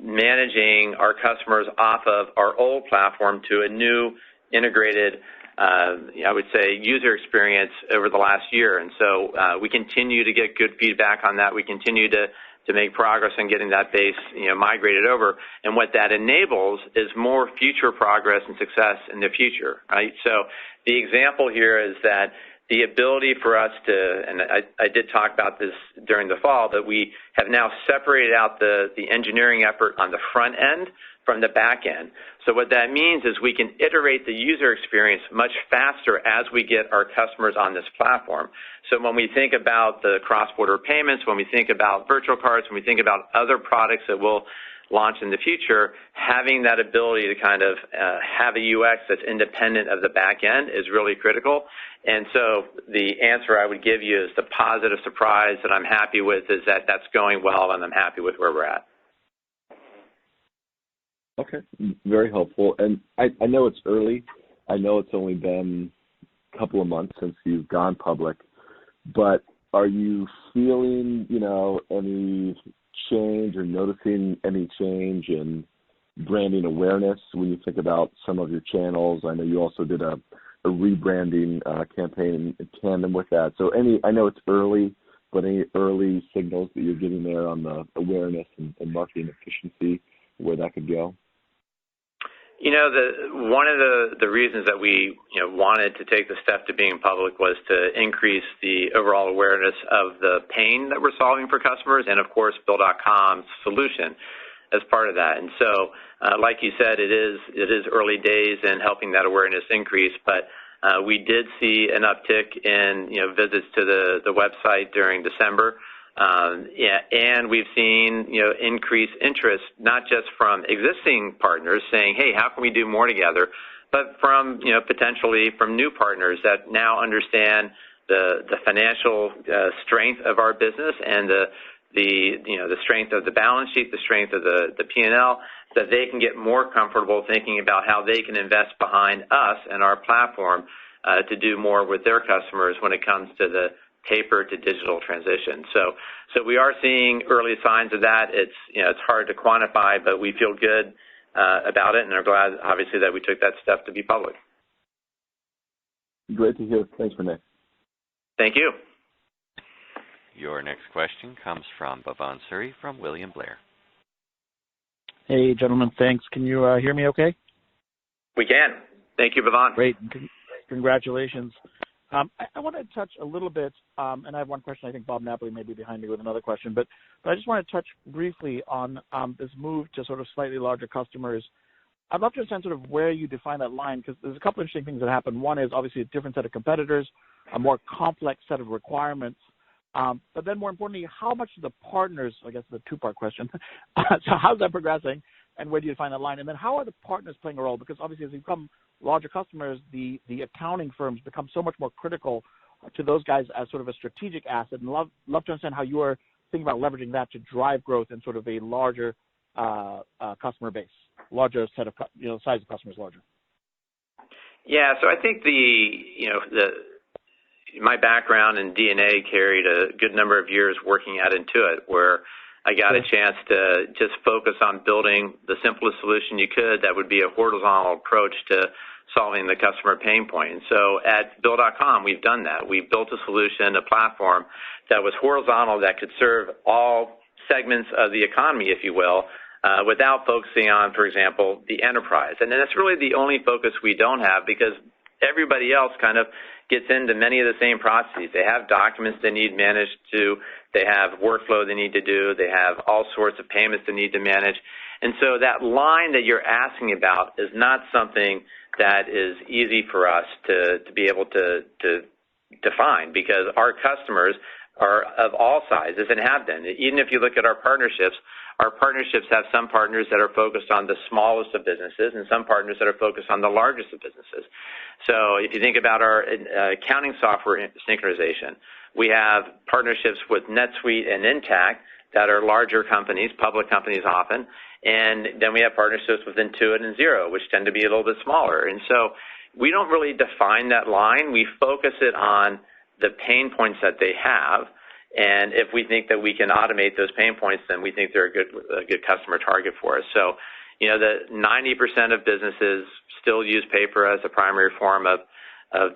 managing our customers off of our old platform to a new integrated, I would say, user experience over the last year. And so we continue to get good feedback on that. We continue to make progress in getting that base migrated over. And what that enables is more future progress and success in the future, right? So the example here is that the ability for us to, and I did talk about this during the fall, that we have now separated out the engineering effort on the front end from the back end. So what that means is we can iterate the user experience much faster as we get our customers on this platform. So when we think about the cross-border payments, when we think about virtual cards, when we think about other products that we'll launch in the future, having that ability to kind of have a UX that's independent of the back end is really critical. And so the answer I would give you is the positive surprise that I'm happy with is that that's going well, and I'm happy with where we're at. Okay, very helpful. And I know it's early. I know it's only been a couple of months since you've gone public, but are you feeling, any change or noticing any change in branding awareness when you think about some of your channels? I know you also did a rebranding campaign in tandem with that. So I know it's early, but any early signals that you're getting there on the awareness and marketing efficiency, where that could go? One of the reasons that we wanted to take the step to being public was to increase the overall awareness of the pain that we're solving for customers, and of course Bill.com's solution as part of that. And so, like you said, it is early days in helping that awareness increase, but we did see an uptick in visits to the website during December. And we've seen, increased interest, not just from existing partners saying, hey, how can we do more together, but from, potentially from new partners that now understand the financial strength of our business and the strength of the balance sheet, the strength of the P&L, that they can get more comfortable thinking about how they can invest behind us and our platform to do more with their customers when it comes to the paper to digital transition. So we are seeing early signs of that. It's hard to quantify, but we feel good about it, and are glad, obviously, that we took that step to be public. Great to hear. Thanks, Rene. Thank you. Your next question comes from Bhavan Suri from William Blair. Hey, gentlemen, thanks. Can you hear me okay? We can. Thank you, Bhavan. Great. Congratulations. I want to touch a little bit, and I have one question. I think Bob Napoli may be behind me with another question, but I just want to touch briefly on this move to sort of slightly larger customers. I'd love to understand sort of where you define that line, because there's a couple of interesting things that happen. One is obviously a different set of competitors, a more complex set of requirements, but then more importantly, how much do the partners, I guess the two-part question, so how's that progressing, and where do you define that line? And then how are the partners playing a role? Because obviously as you become larger customers, the accounting firms become so much more critical to those guys as sort of a strategic asset, and love to understand how you are thinking about leveraging that to drive growth in sort of a larger customer base, larger set of, size of customers larger. Yeah, so I think my background in DNA carried a good number of years working at Intuit, where I got a chance to just focus on building the simplest solution you could that would be a horizontal approach to solving the customer pain point. And so at Bill.com, we've done that. We've built a solution, a platform that was horizontal, that could serve all segments of the economy, if you will, without focusing on, for example, the enterprise. And that's really the only focus we don't have, because everybody else kind of gets into many of the same processes. They have documents they need managed to, they have workflow they need to do, they have all sorts of payments they need to manage. And so that line that you're asking about is not something that is easy for us to be able to define, because our customers are of all sizes and have been. Even if you look at our partnerships have some partners that are focused on the smallest of businesses and some partners that are focused on the largest of businesses. So if you think about our accounting software synchronization, we have partnerships with NetSuite and Intact that are larger companies, public companies often, and then we have partnerships with Intuit and Xero, which tend to be a little bit smaller. And so, we don't really define that line. We focus it on the pain points that they have, and if we think that we can automate those pain points, then we think they're a good customer target for us. So, the 90% of businesses still use paper as a primary form of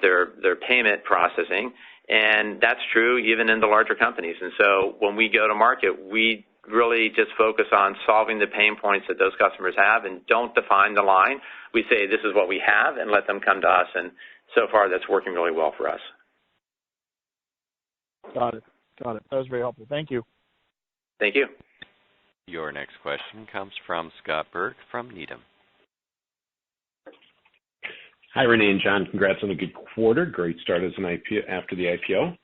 their payment processing, and that's true even in the larger companies. And so when we go to market, we really just focus on solving the pain points that those customers have and don't define the line. We say this is what we have and let them come to us, and so far that's working really well for us. Got it. That was very helpful. Thank you. Thank you. Your next question comes from Scott Berg from Needham. Hi, Rene and John. Congrats on a good quarter. Great start as an IPO after the IPO.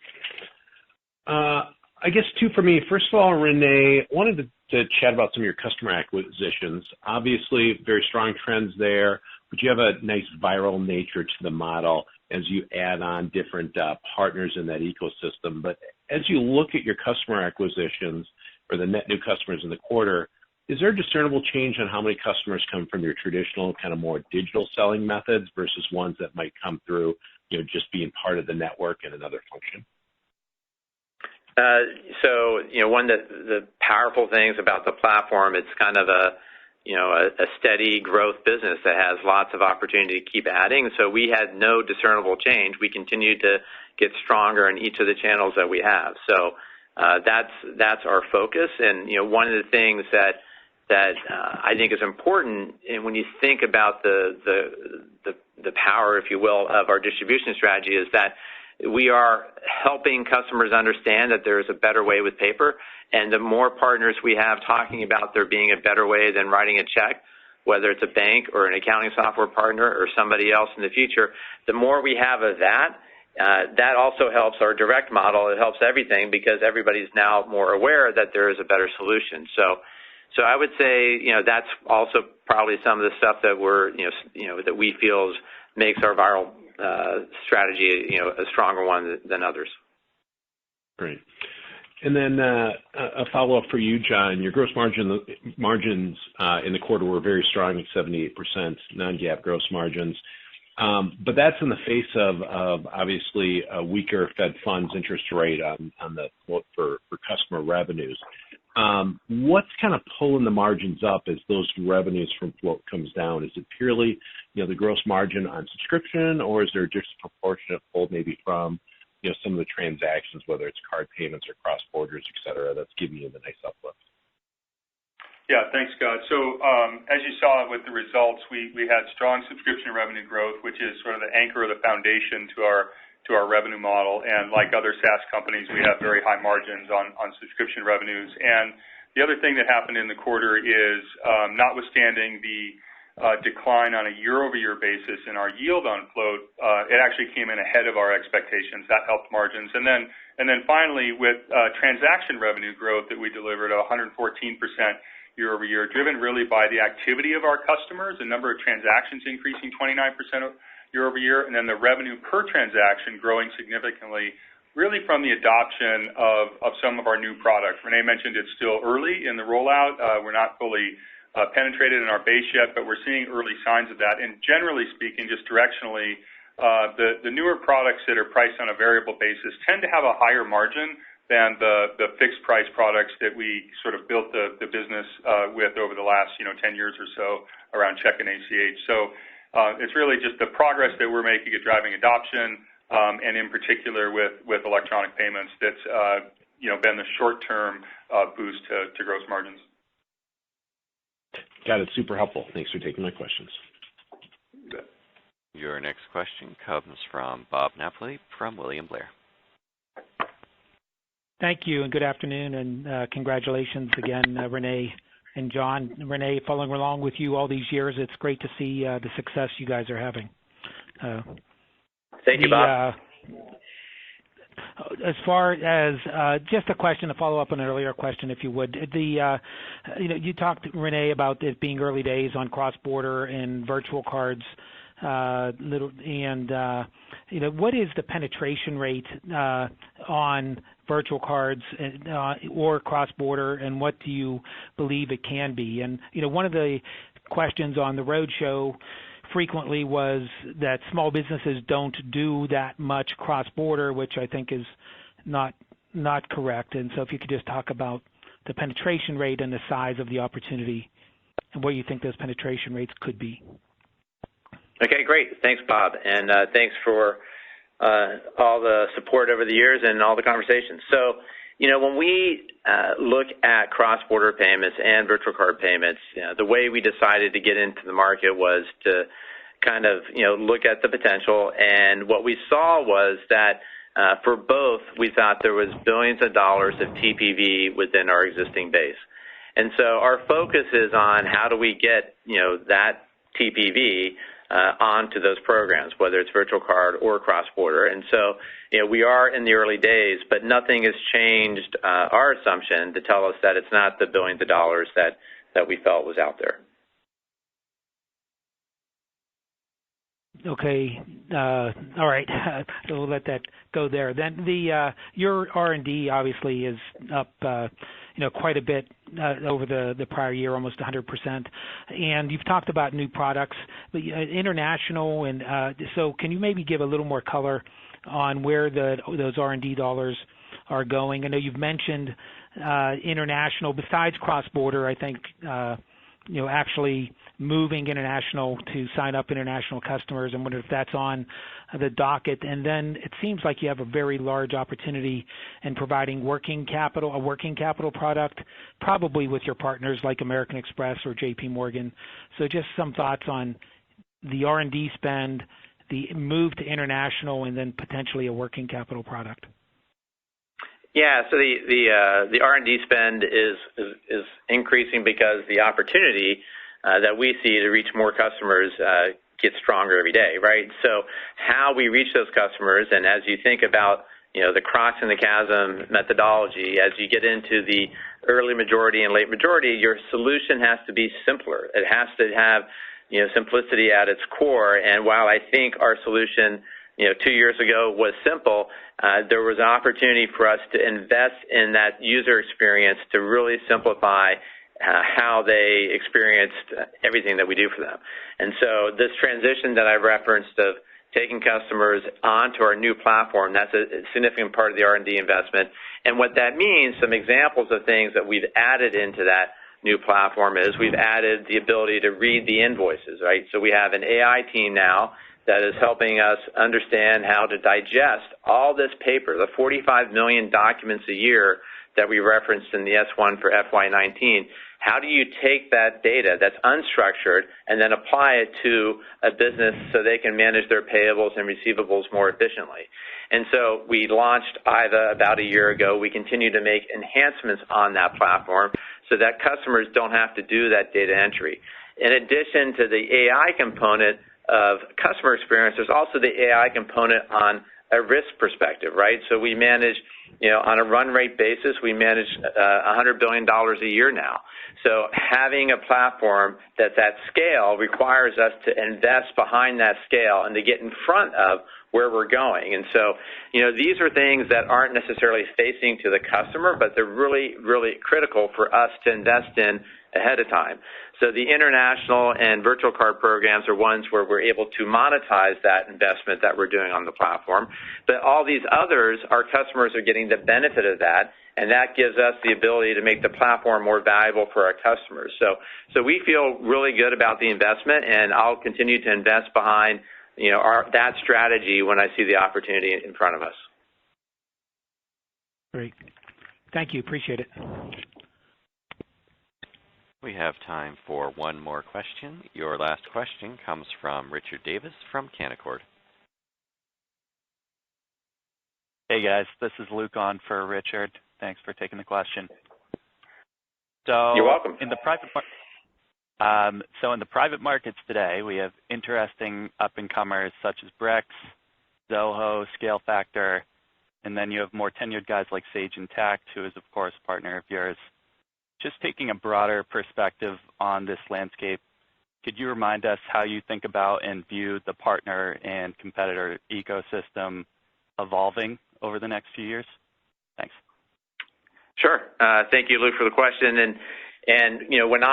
I guess two for me. First of all, Rene, wanted to chat about some of your customer acquisitions. Obviously, very strong trends there, but you have a nice viral nature to the model as you add on different partners in that ecosystem. But as you look at your customer acquisitions or the net new customers in the quarter, is there a discernible change on how many customers come from your traditional kind of more digital selling methods versus ones that might come through, just being part of the network and another function? One of the powerful things about the platform, it's kind of a steady growth business that has lots of opportunity to keep adding. So we had no discernible change. We continued to get stronger in each of the channels that we have. So that's our focus. And one of the things that I think is important, and when you think about the power, if you will, of our distribution strategy, is that we are helping customers understand that there is a better way with paper, and the more partners we have talking about there being a better way than writing a check, whether it's a bank or an accounting software partner or somebody else in the future, the more we have of that also helps our direct model. It helps everything because everybody's now more aware that there is a better solution. So I would say, that's also probably some of the stuff that that we feel makes our viral strategy, a stronger one than others. Great. And then a follow-up for you, John. Your gross margins in the quarter were very strong at 78% non-GAAP gross margins. But that's in the face of obviously a weaker Fed funds interest rate on the float for customer revenues. What's kind of pulling the margins up as those revenues from float comes down? Is it purely, the gross margin on subscription, or is there just a proportionate pull maybe from, some of the transactions, whether it's card payments or cross borders, et cetera, that's giving you the nice uplift? Yeah, thanks, Scott. So as you saw with the results, we had strong subscription revenue growth, which is sort of the anchor or the foundation to our revenue model. And like other SaaS companies, we have very high margins on subscription revenues. And the other thing that happened in the quarter is, notwithstanding the decline on a year-over-year basis in our yield on float, it actually came in ahead of our expectations. That helped margins. And then finally, with transaction revenue growth that we delivered 114% year-over-year, driven really by the activity of our customers, the number of transactions increasing 29% year-over-year, and then the revenue per transaction growing significantly, really from the adoption of some of our new products. Rene mentioned it's still early in the rollout. We're not fully penetrated in our base yet, but we're seeing early signs of that. And generally speaking, just directionally, the newer products that are priced on a variable basis tend to have a higher margin than the fixed price products that we sort of built the business with over the last 10 years or so around check and ACH. So it's really just the progress that we're making at driving adoption, and in particular with electronic payments that's been the short-term boost to gross margins. Got it. Super helpful. Thanks for taking my questions. Your next question comes from Bob Napoli from William Blair. Thank you, and good afternoon, and congratulations again, Rene and John. Rene, following along with you all these years, it's great to see the success you guys are having. Thank you, Bob. As far as just a question to follow up on an earlier question, if you would, you talked, Rene, about it being early days on cross-border and virtual cards. What is the penetration rate on virtual cards or cross-border, and what do you believe it can be? And one of the questions on the roadshow frequently was that small businesses don't do that much cross-border, which I think is not correct. And so if you could just talk about the penetration rate and the size of the opportunity and what you think those penetration rates could be. Okay, great. Thanks, Bob, and thanks for all the support over the years and all the conversations. So, when we look at cross-border payments and virtual card payments, the way we decided to get into the market was to kind of, look at the potential. And what we saw was that for both, we thought there was billions of dollars of TPV within our existing base. And so our focus is on how do we get, that TPV onto those programs, whether it's virtual card or cross-border. And so, we are in the early days, but nothing has changed our assumption to tell us that it's not the billions of dollars that we felt was out there. Okay. All right. So we'll let that go there. Then your R&D obviously is up, quite a bit over the prior year, almost 100%. And you've talked about new products, but international, and so can you maybe give a little more color on where those R&D dollars are going? I know you've mentioned international besides cross-border. I think actually moving international to sign up international customers. I wonder if that's on the docket. And then it seems like you have a very large opportunity in providing a working capital product, probably with your partners like American Express or JP Morgan. So just some thoughts on the R&D spend, the move to international, and then potentially a working capital product. Yeah, so the R&D spend is increasing because the opportunity that we see to reach more customers gets stronger every day, right? So how we reach those customers, and as you think about the crossing the chasm methodology, as you get into the early majority and late majority, your solution has to be simpler. It has to have simplicity at its core. And while I think our solution 2 years ago was simple, there was an opportunity for us to invest in that user experience to really simplify how they experienced everything that we do for them. And so this transition that I referenced of taking customers onto our new platform, that's a significant part of the R&D investment. And what that means, some examples of things that we've added into that new platform is we've added the ability to read the invoices, right? So we have an AI team now that is helping us understand how to digest all this paper, the 45 million documents a year that we referenced in the S1 for FY19. How do you take that data that's unstructured and then apply it to a business so they can manage their payables and receivables more efficiently? And so we launched IVA about a year ago. We continue to make enhancements on that platform so that customers don't have to do that data entry. In addition to the AI component of customer experience, there's also the AI component on a risk perspective, right? So we manage, on a run rate basis, we manage $100 billion a year now. So having a platform that's at scale requires us to invest behind that scale and to get in front of where we're going. And so, these are things that aren't necessarily facing to the customer, but they're really, really critical for us to invest in ahead of time. So the international and virtual card programs are ones where we're able to monetize that investment that we're doing on the platform. But all these others, our customers are getting the benefit of that, and that gives us the ability to make the platform more valuable for our customers. So we feel really good about the investment, and I'll continue to invest behind that strategy when I see the opportunity in front of us. Great. Thank you. Appreciate it. We have time for one more question. Your last question comes from Richard Davis from Canaccord. Hey guys, this is Luke on for Richard. Thanks for taking the question. So you're welcome. In the private markets today, we have interesting up-and-comers such as Brex, Zoho, Scale Factor, and then you have more tenured guys like Sage Intacct, who is of course a partner of yours. Just taking a broader perspective on this landscape, could you remind us how you think about and view the partner and competitor ecosystem evolving over the next few years? Thanks. Sure. Thank you, Luke, for the question. And when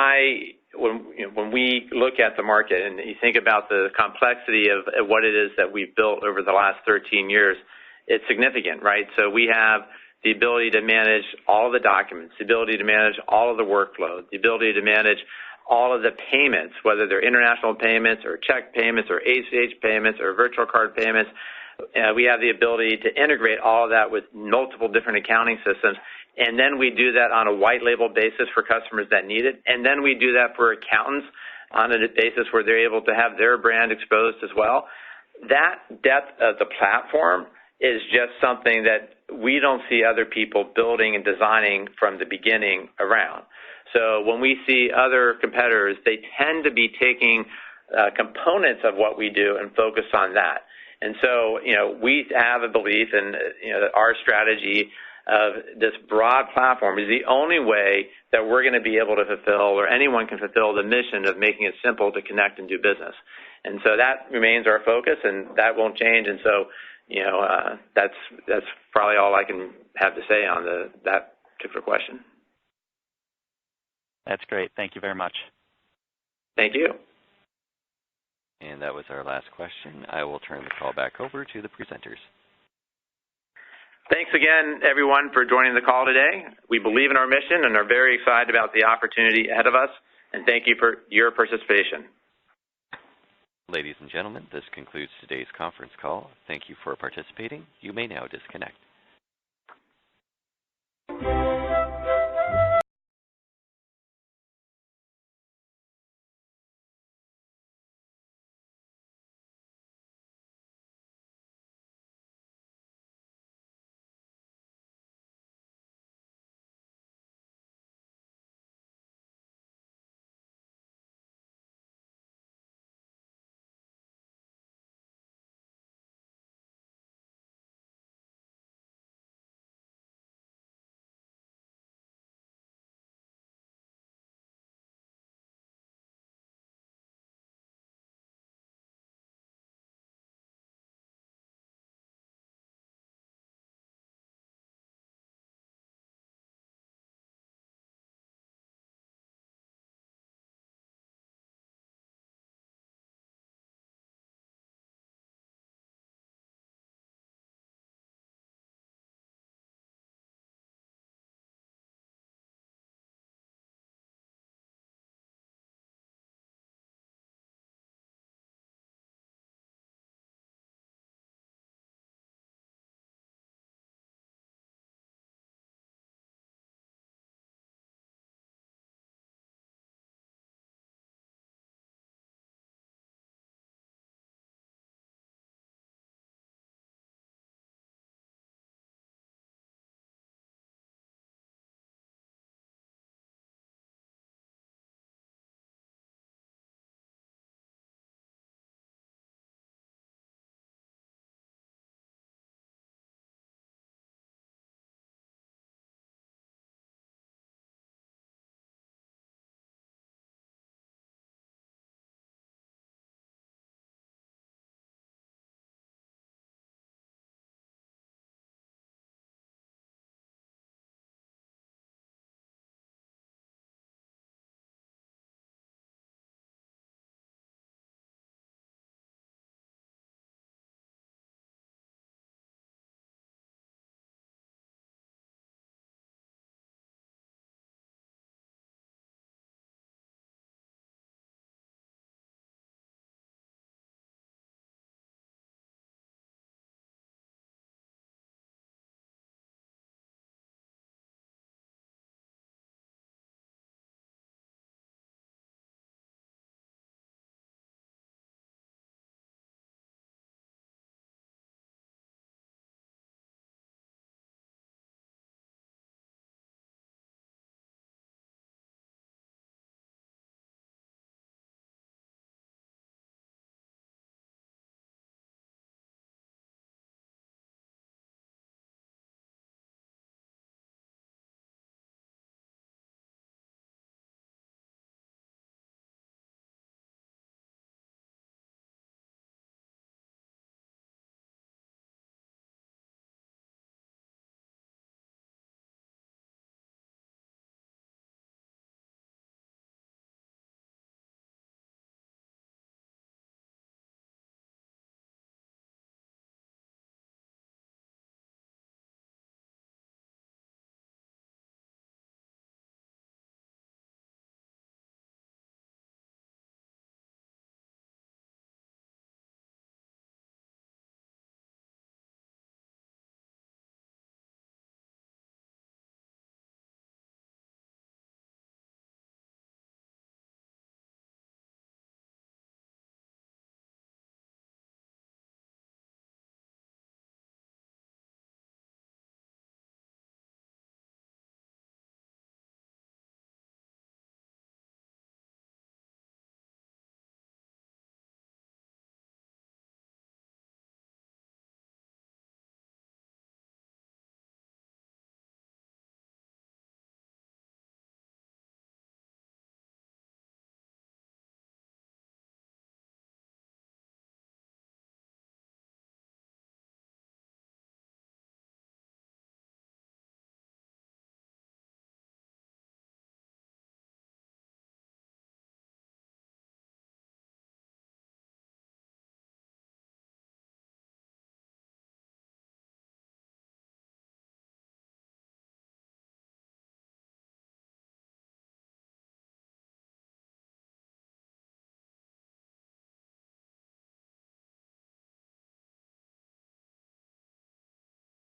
when we look at the market and you think about the complexity of what it is that we've built over the last 13 years, it's significant, right? So we have the ability to manage all of the documents, the ability to manage all of the workflow, the ability to manage all of the payments, whether they're international payments or check payments or ACH payments or virtual card payments. We have the ability to integrate all of that with multiple different accounting systems. And then we do that on a white label basis for customers that need it. And then we do that for accountants on a basis where they're able to have their brand exposed as well. That depth of the platform is just something that we don't see other people building and designing from the beginning around. So when we see other competitors, they tend to be taking components of what we do and focus on that. And so, we have a belief in, that our strategy of this broad platform is the only way that we're going to be able to fulfill, or anyone can fulfill, the mission of making it simple to connect and do business. And so that remains our focus, and that won't change. And so, that's probably all I can have to say on that particular question. That's great. Thank you very much. Thank you. And that was our last question. I will turn the call back over to the presenters. Thanks again, everyone, for joining the call today. We believe in our mission and are very excited about the opportunity ahead of us, and thank you for your participation. Ladies and gentlemen, this concludes today's conference call. Thank you for participating. You may now disconnect.